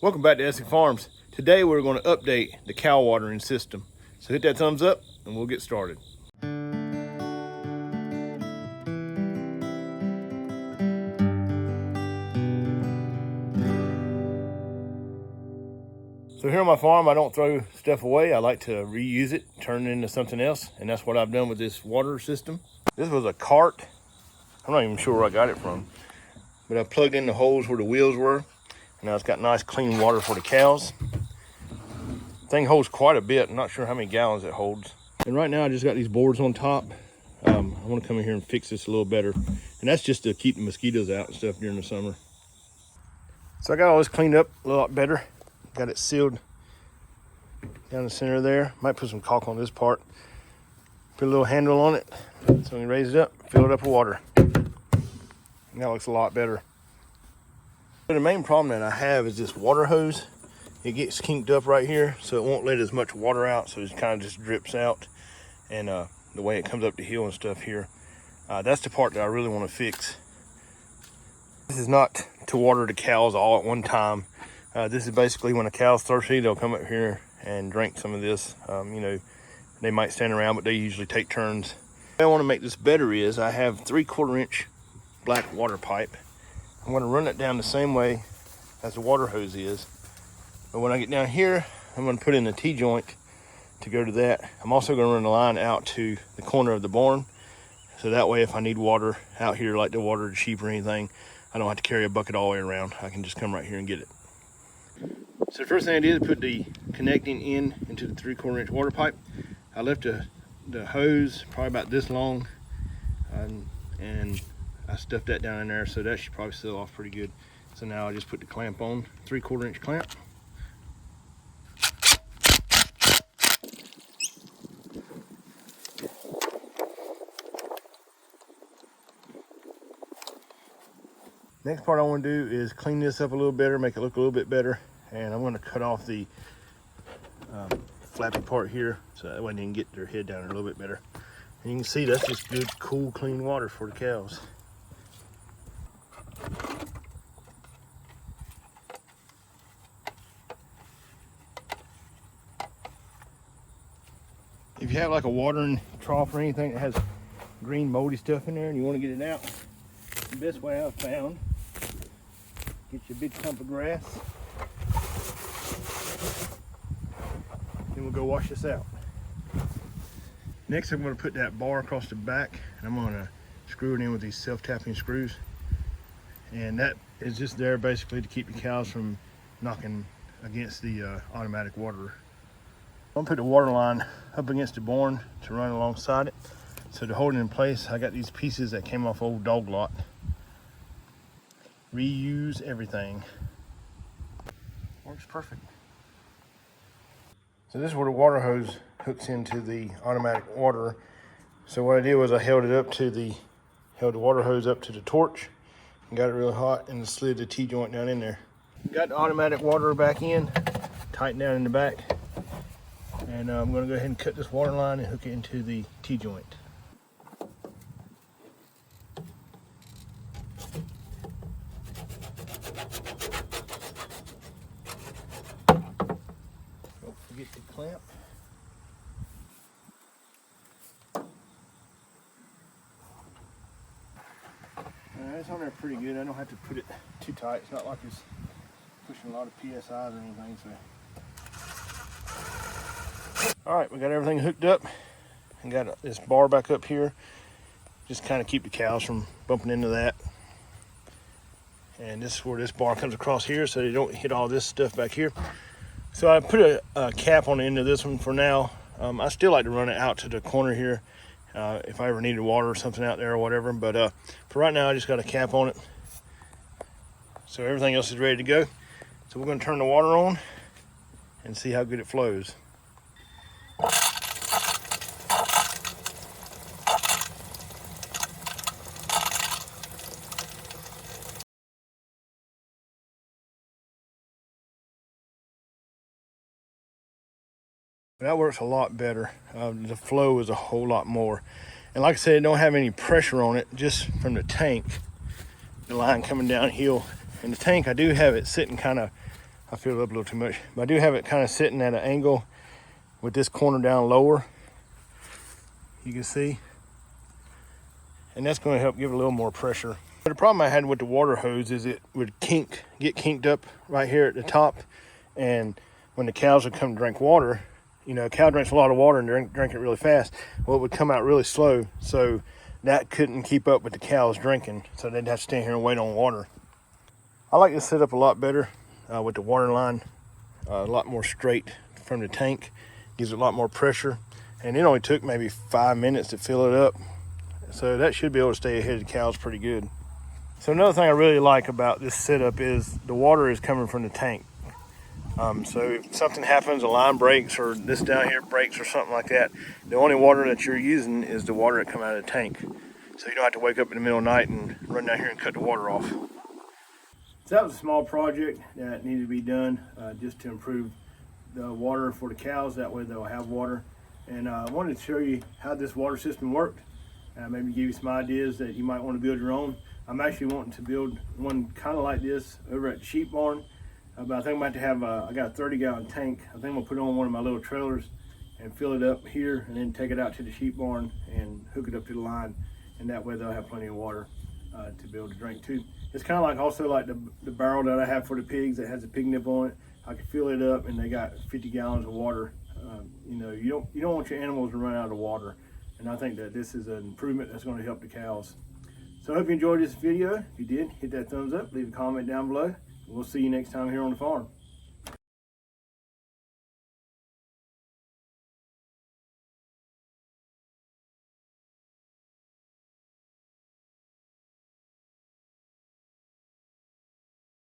Welcome back to Essick Farms. Today we're going to update the cow watering system. So hit that thumbs up and we'll get started. So here on my farm, I don't throw stuff away. I like to reuse it, turn it into something else. And that's what I've done with this water system. This was a cart. I'm not even sure where I got it from, but I plugged in the holes where the wheels were. And now it's got nice clean water for the cows. Thing holds quite a bit. I'm not sure how many gallons it holds. And right now I just got these boards on top. I want to come in here and fix this a little better. And that's just to keep the mosquitoes out and stuff during the summer. So I got all this cleaned up a lot better. Got it sealed down the center there. Might put some caulk on this part. Put a little handle on it. So we raise it up, fill it up with water. And that looks a lot better. The main problem that I have is this water hose. It gets kinked up right here, so it won't let as much water out, so it kind of just drips out. And the way it comes up the hill and stuff here, that's the part that I really want to fix. This is not to water the cows all at one time. This is basically when a cow's thirsty, they'll come up here and drink some of this. You know, they might stand around, but they usually take turns. What I want to make this better is I have 3/4 inch black water pipe. I'm going to run it down the same way as the water hose is. But when I get down here, I'm going to put in the T-joint to go to that. I'm also going to run the line out to the corner of the barn. So that way, if I need water out here, like to water the sheep or anything, I don't have to carry a bucket all the way around. I can just come right here and get it. So the first thing I did is put the connecting in into the 3/4 inch water pipe. I left the hose probably about this long, and I stuffed that down in there, so that should probably seal off pretty good. So now I just put the clamp on, 3/4 inch clamp. Next part I want to do is clean this up a little better, make it look a little bit better. And I'm going to cut off the flappy part here, so that way they can get their head down there a little bit better. And you can see that's just good, cool, clean water for the cows. If you have like a watering trough or anything that has green moldy stuff in there and you want to get it out, the best way I've found, get you a big clump of grass, then we'll go wash this out. Next I'm going to put that bar across the back, and I'm going to screw it in with these self-tapping screws. And that is just there basically to keep the cows from knocking against the automatic waterer. I'm going to put the water line up against the barn to run alongside it. So to hold it in place, I got these pieces that came off old dog lot. Reuse everything. Works perfect. So this is where the water hose hooks into the automatic waterer. So what I did was I held the water hose up to the torch and got it really hot and slid the T-joint down in there. Got the automatic waterer back in, tighten down in the back. And I'm going to go ahead and cut this water line and hook it into the T-joint. Don't forget the clamp. It's on there pretty good. I don't have to put it too tight. It's not like it's pushing a lot of PSIs or anything. So. All right, we got everything hooked up and got this bar back up here. Just kind of keep the cows from bumping into that. And this is where this bar comes across here so they don't hit all this stuff back here. So I put a cap on the end of this one for now. I still like to run it out to the corner here if I ever needed water or something out there or whatever. But for right now, I just got a cap on it. So everything else is ready to go. So we're going to turn the water on and see how good it flows. That works a lot better. The flow is a whole lot more. And like I said, it don't have any pressure on it, just from the line coming downhill. And the tank, I do have it sitting kind of I filled it up a little too much. But I do have it kind of sitting at an angle with this corner down lower. You can see. And that's going to help give it a little more pressure. But the problem I had with the water hose is it would get kinked up right here at the top. And when the cows would come to drink water, you know, a cow drinks a lot of water and drink it really fast. Well, it would come out really slow. So that couldn't keep up with the cows drinking. So they'd have to stand here and wait on water. I like this setup a lot better with the water line. A lot more straight from the tank. Gives it a lot more pressure. And it only took maybe 5 minutes to fill it up. So that should be able to stay ahead of the cows pretty good. So another thing I really like about this setup is the water is coming from the tank. So if something happens, a line breaks or this down here breaks or something like that, the only water that you're using is the water that comes out of the tank. So you don't have to wake up in the middle of the night and run down here and cut the water off. So that was a small project that needed to be done just to improve the water for the cows. That way they'll have water. And I wanted to show you how this water system worked. Maybe give you some ideas that you might want to build your own. I'm actually wanting to build one kind of like this over at the sheep barn. But I think I'm about to have, I got a 30-gallon tank. I think I'm gonna put it on one of my little trailers and fill it up here and then take it out to the sheep barn and hook it up to the line. And that way they'll have plenty of water to be able to drink too. It's kind of like also like the barrel that I have for the pigs that has a pig nip on it. I can fill it up and they got 50 gallons of water. You know, you don't want your animals to run out of water. And I think that this is an improvement that's going to help the cows. So I hope you enjoyed this video. If you did, hit that thumbs up, leave a comment down below. We'll see you next time here on the farm.